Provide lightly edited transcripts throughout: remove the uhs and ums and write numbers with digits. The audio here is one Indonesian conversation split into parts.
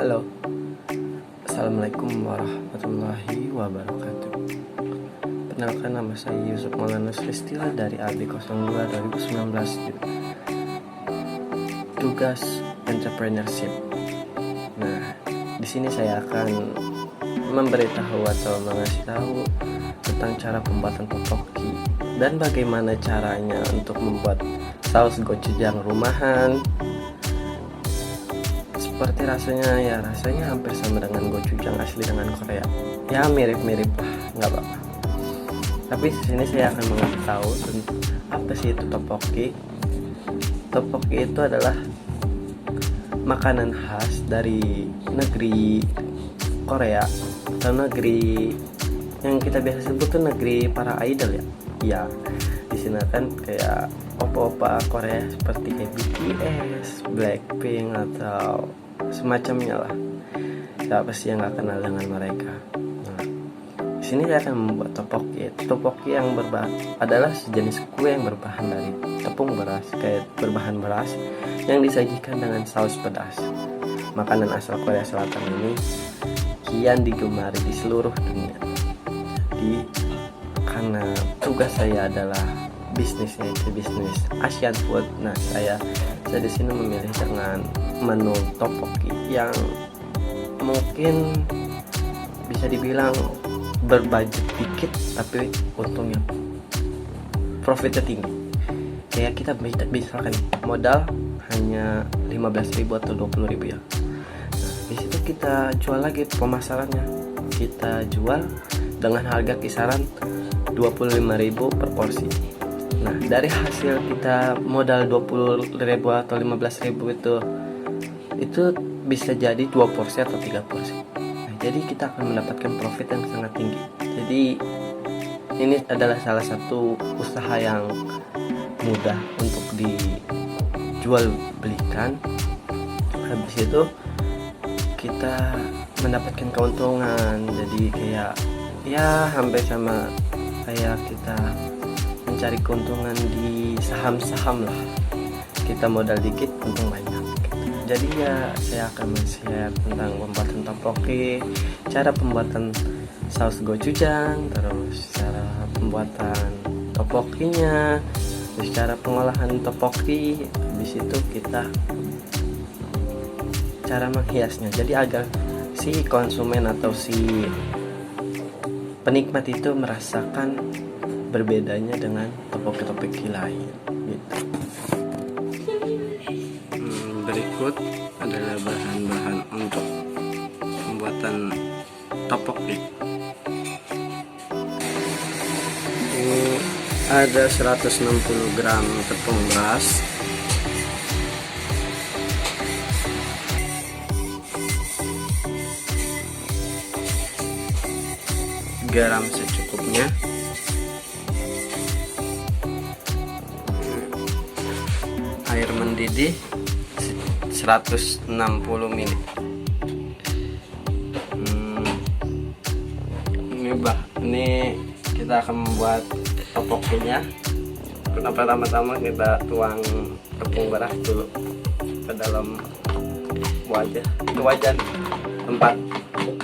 Halo, Assalamualaikum warahmatullahi wabarakatuh. Perkenalkan, nama saya Yusuf Maulana Listila dari AB02 2019. Tugas entrepreneurship. Nah, di sini saya akan memberitahu atau mengasih tahu tentang cara pembuatan topoki dan bagaimana caranya untuk membuat saus gochujang rumahan. Seperti rasanya hampir sama dengan gochujang asli dengan Korea. Ya mirip-mirip lah, nggak apa-apa. Tapi di sini saya akan mengasih tahu apa sih itu topoki. Topoki itu adalah makanan khas dari negeri Korea atau negeri yang kita biasa sebut tuh negeri para idol ya. Ya, di sini kan kayak opa-opa Korea seperti kayak BTS, Blackpink atau semacamnya lah. Siapa sih yang gak kenal dengan mereka? Nah, di sini saya akan membuat topoki. Topoki yang adalah sejenis kue yang berbahan dari tepung beras, kayak berbahan beras yang disajikan dengan saus pedas. Makanan asal Korea Selatan ini kian digemari di seluruh dunia. Jadi karena tugas saya adalah bisnisnya itu bisnis Asian food. Nah, saya di sini memilih dengan menu topoki yang mungkin bisa dibilang berbudget dikit tapi untungnya profitnya tinggi. Kayak kita misalkan modal hanya 15.000 atau 20.000 ya. Nah, di situ kita jual lagi pemasarannya. Kita jual dengan harga kisaran 25.000 per porsi. Nah, dari hasil kita modal 20.000 atau 15.000 itu bisa jadi 2 porsi atau 3 porsi. Nah, jadi kita akan mendapatkan profit yang sangat tinggi. Jadi ini adalah salah satu usaha yang mudah untuk dijual belikan. Habis itu kita mendapatkan keuntungan. Jadi kayak ya hampir sama kayak kita mencari keuntungan di saham-saham lah. Kita modal dikit untung banyak gitu. Jadi ya saya akan men-share tentang pembuatan topoki, cara pembuatan saus gochujang, terus cara pembuatan topokinya, terus cara pengolahan topoki. Habis itu kita cara menghiasnya. Jadi agar si konsumen atau si penikmat itu merasakan berbedanya dengan topoki-topoki lain gitu. Berikut adalah bahan-bahan untuk pembuatan topoki. Ini ada 160 gram tepung beras, garam secukupnya, air mendidih 160 ml. Ini kita akan membuat topokinya. Pertama-tama kita tuang tepung beras dulu ke dalam wajan tempat dulu.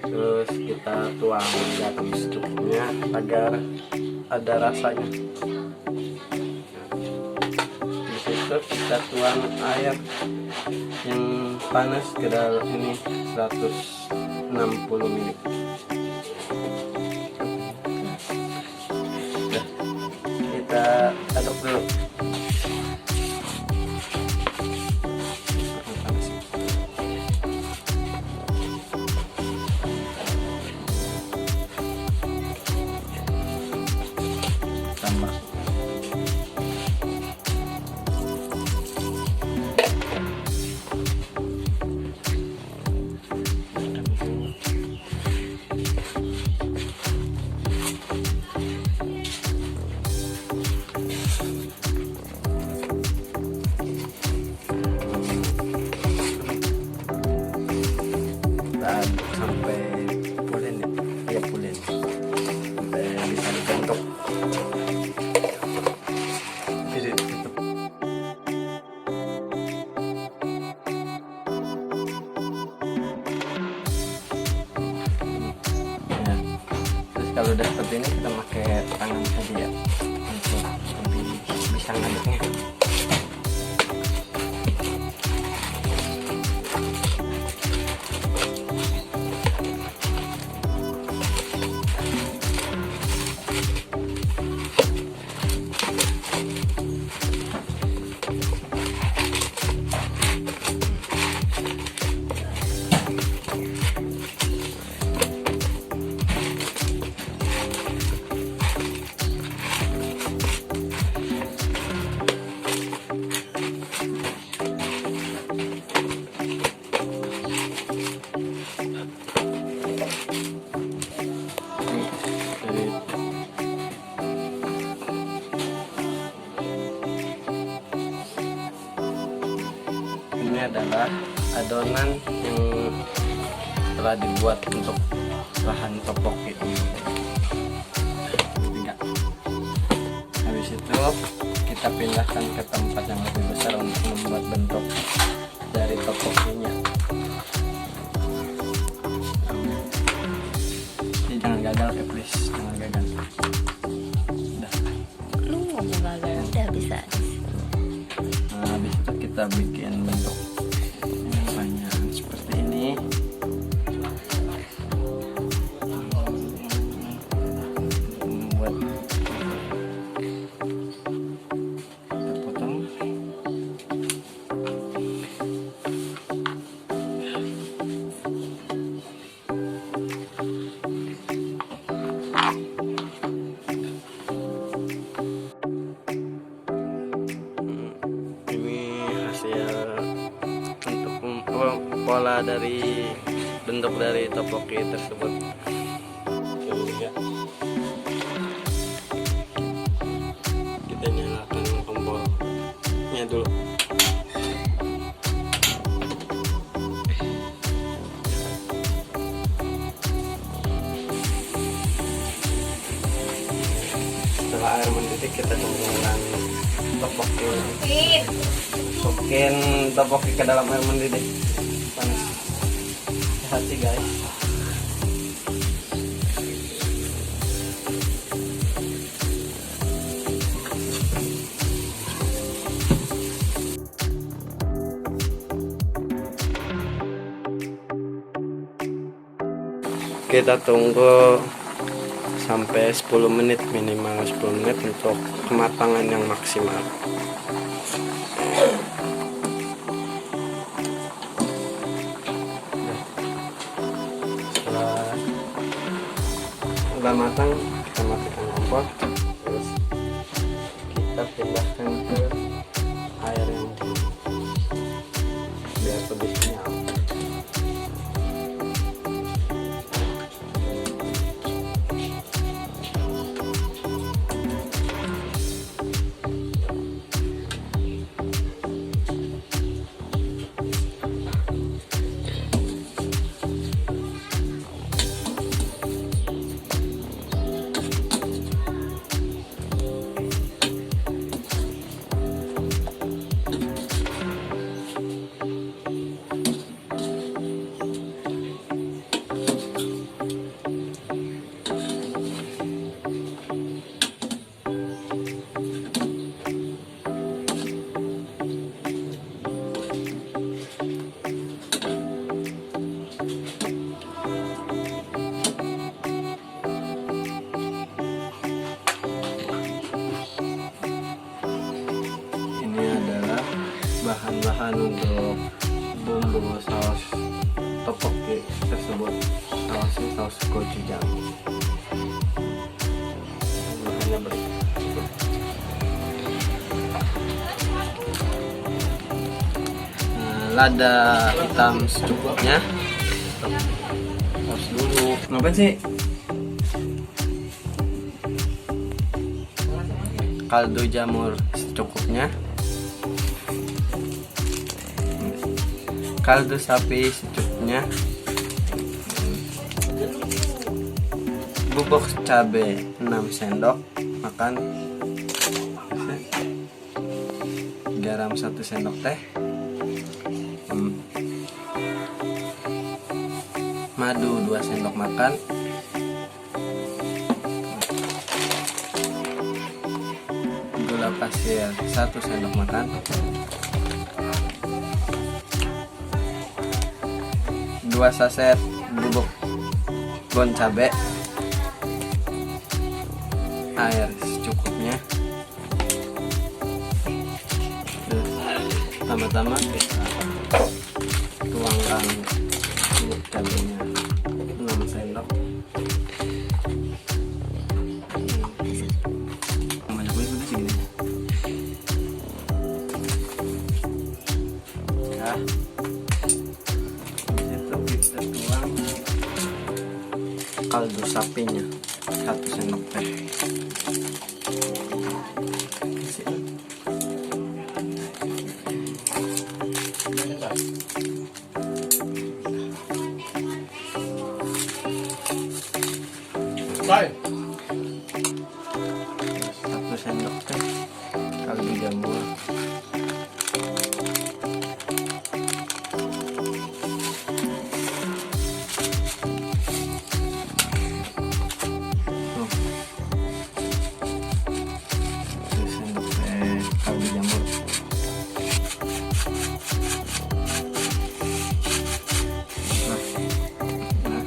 Terus kita tuang garam secukupnya agar ada rasanya. Di situ kita tuang air yang panas ke dalam ini 160 ml. Kita aduk dulu. kalau udah seperti ini kita pakai tangan saja ya untuk lebih bisa ngaduknya. Ini adalah adonan yang telah dibuat untuk bahan topoki. Habis itu kita pindahkan ke tempat yang lebih besar untuk membuat bentuk dari topokinya. Jadi jangan gagal ya please, jangan gagal. Udah. Lu ngomong gagal udah bisa. Nah, habis itu kita bikin bentuk yang banyak seperti ini. Membuat kita potong. Ini hasil untuk pola dari bentuk dari topoki tersebut. Kita nyalakan kompornya dulu. Setelah air mendidih kita kumpulkan topoki. Masukin topoki ke dalam air mendidih panas. Hati guys. Kita tunggu sampai 10 menit, minimal 10 menit untuk kematangan yang maksimal. Setelah udah matang, kita matikan kompor, terus kita pindahkan ke air yang dingin biar lebih kenyal. Bahan-bahan untuk bumbu saus topoki tersebut. Sausnya saus gochujang. Bahannya berikut. Lada hitam secukupnya. Saus dulu. Ngapain sih? Kaldu jamur secukupnya. Kaldu sapi secukupnya. Bubuk cabai 6 sendok makan. Garam 1 sendok teh. Madu 2 sendok makan. pasir 1 sendok makan, 2 saset bubuk bon cabe, air secukupnya. Pertama-tama kita tuangkan bubuk cabenya 6 sendok. Banyak banget udah segini. Ya. Itu kita tuang kaldu sapinya 1 sendok teh. Bye. 1 sendok teh kaldu jamur. Tuh. 1 sendok teh kaldu jamur. Nah,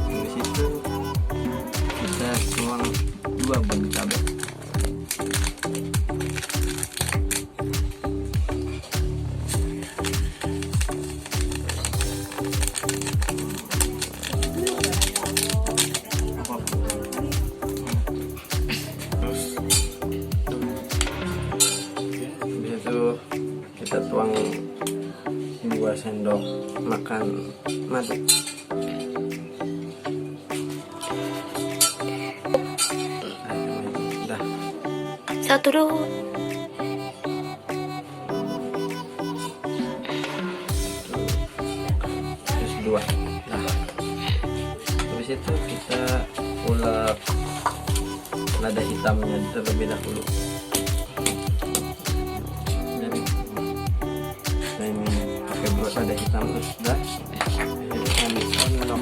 dari situ kita tuang 2 bon cabai. Terus habis itu kita tuang 2 sendok makan madu. Udah. Satu dulu. Terus 2. Nah, habis itu kita ulek lada hitamnya terlebih dahulu. Jadi nah ini pakai buat lada hitam terus udah. Jadi kami sendok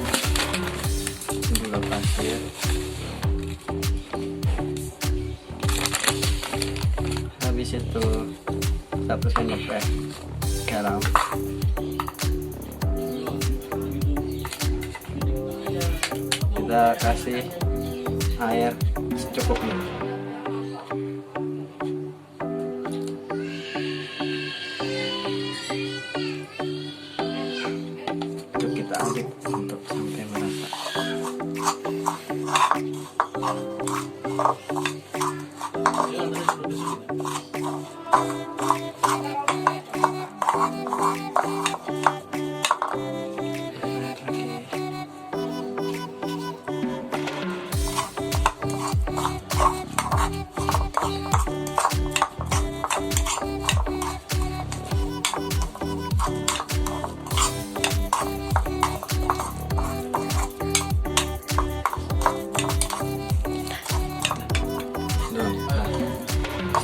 gula pasir, habis itu 1 sendok teh garam, kita kasih air secukupnya. Itu kita aduk untuk sampai merata.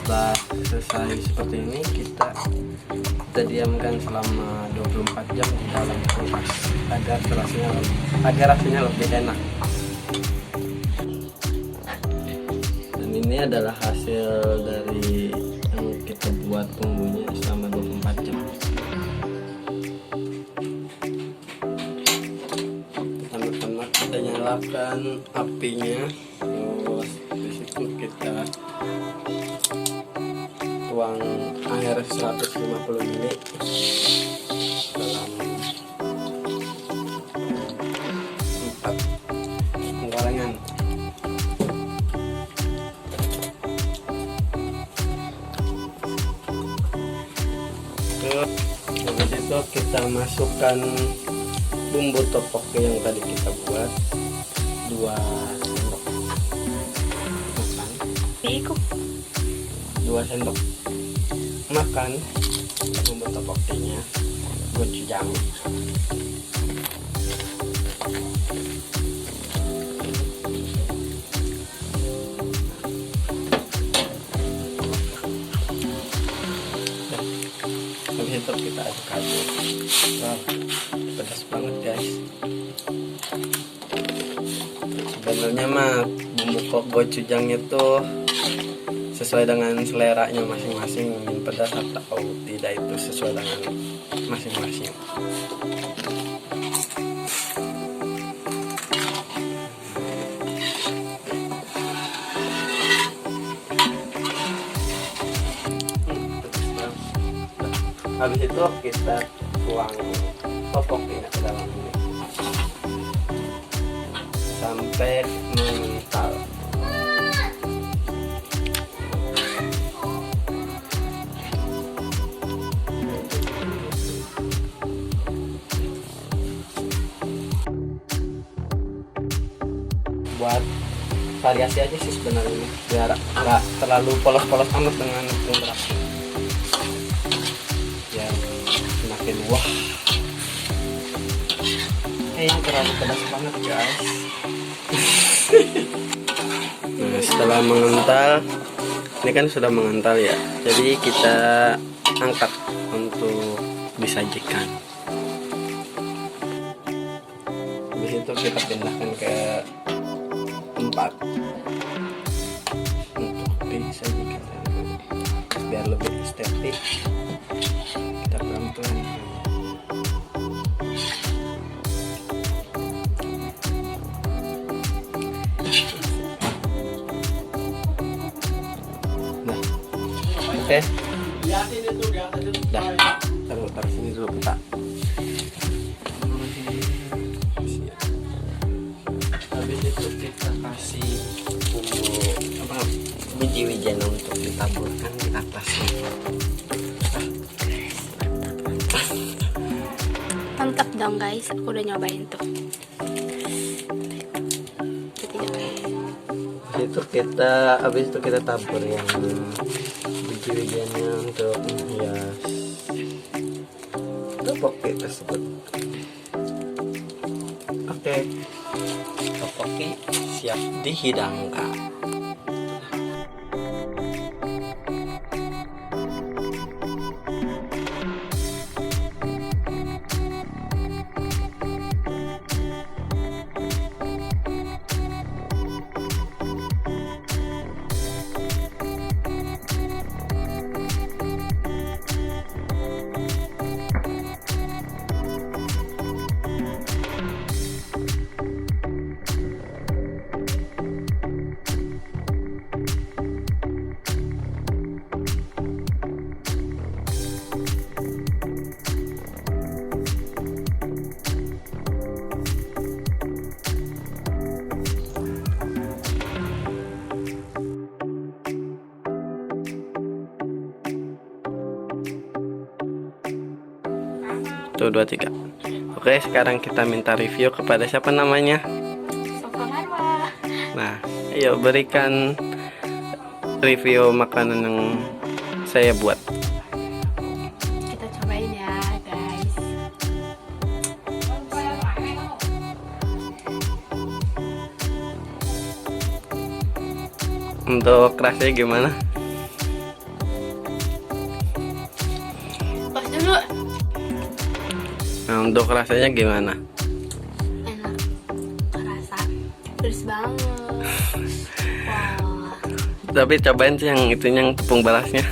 Setelah selesai seperti ini kita diamkan selama 24 jam di dalam kulkas agar rasanya lebih enak. Dan ini adalah hasil dari yang kita buat bumbunya selama 24 jam. Pertama-tama kita nyalakan apinya, terus di situ kita tuang air 150 ml dalam 4 penggorengan. Terus habis itu kita masukkan bumbu tteokbokki yang tadi kita buat 2 sendok makan. Ikut. 2 sendok makan bumbu tteokbokkinya, gochujang. Habis itu kita aduk-aduk. Wow, pedas banget guys. Sebenarnya mah bumbu gochujang itu sesuai dengan seleranya masing-masing, ingin pedas atau tidak itu sesuai dengan masing-masing. Habis itu kita tuang topoknya ke dalam ini sampai mengental. Buat variasi aja sih sebenarnya, biar nggak terlalu polos-polos amat dengan beras, ya semakin wah. Yang terlalu pedas banget guys. Nah, setelah mengental, ini kan sudah mengental ya, jadi kita angkat untuk disajikan. Habis itu kita pindahkan ke tempat untuk disajikan biar lebih estetik. Kita pelan-pelan. Nah, oke. Dah, taruh sini dulu kita. Habis itu kita kasih bumbu biji-wijen untuk ditaburkan di atasnya. Mantap dong guys, aku udah nyobain tuh. Habis itu kita tabur yang biji-wijennya untuk menghias topoki tersebut. Oke, topoki siap dihidangkan. Tuh 2, 3. Oke, sekarang kita minta review kepada siapa namanya? Sofa Marwa. Nah, ayo berikan review makanan yang saya buat. Kita cobain ya guys. Untuk rasanya gimana? Pas dulu. Nah, untuk rasanya gimana? Enak. Kerasa pedes banget. Wah. Tapi cobain sih yang itunya, yang tepung berasnya.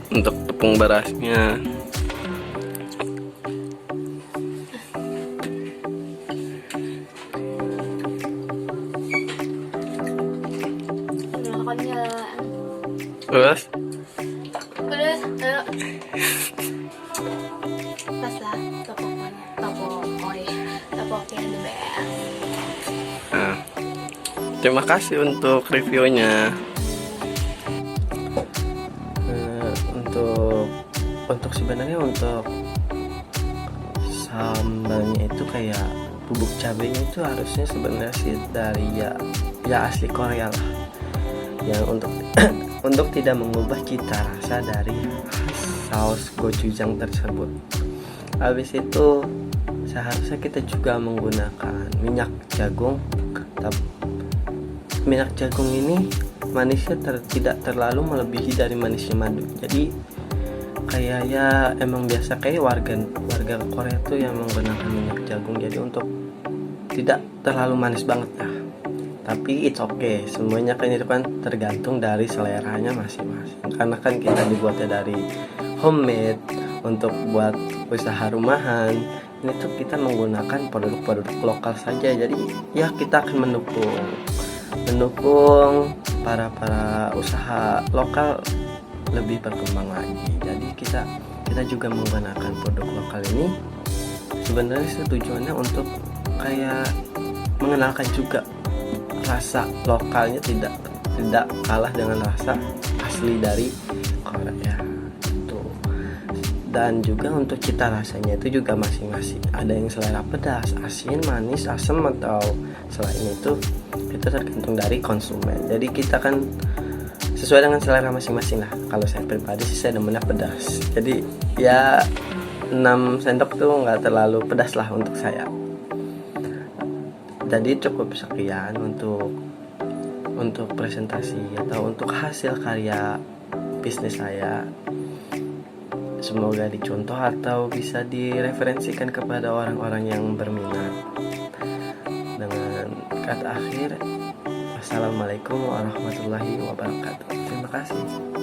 Untuk tepung berasnya terus Pedes. Pas lah topoknya. Topoknya the best. nah, terima kasih untuk reviewnya. Untuk sebenarnya untuk sambalnya itu kayak bubuk cabenya itu harusnya sebenarnya sih dari ya asli Korea lah, yang untuk untuk tidak mengubah cita rasa dari saus gochujang tersebut. Habis itu seharusnya kita juga menggunakan minyak jagung. Minyak jagung ini manisnya tidak terlalu melebihi dari manisnya madu. Jadi kayak ya emang biasa kayak warga Korea tuh yang menggunakan minyak jagung. Jadi untuk tidak terlalu manis banget ya. Tapi it's okay, semuanya kan itu kan tergantung dari seleranya masing-masing. Karena kan kita dibuatnya dari homemade untuk buat usaha rumahan. Ini tuh kita menggunakan produk-produk lokal saja. Jadi ya kita akan mendukung para usaha lokal lebih berkembang lagi. Jadi kita juga menggunakan produk lokal ini sebenarnya tujuannya untuk kayak mengenalkan juga rasa lokalnya tidak kalah dengan rasa asli dari Korea itu. Dan juga untuk cita rasanya itu juga masing-masing, ada yang selera pedas, asin, manis, asam, atau selain itu tergantung dari konsumen. Jadi kita kan sesuai dengan selera masing-masing lah. Kalau saya pribadi sih saya demennya pedas, jadi ya 6 sendok tuh nggak terlalu pedas lah untuk saya. Jadi cukup sekian untuk presentasi atau untuk hasil karya bisnis saya. Semoga dicontoh atau bisa direferensikan kepada orang-orang yang berminat. Dengan kata akhir, wassalamualaikum warahmatullahi wabarakatuh. Terima kasih.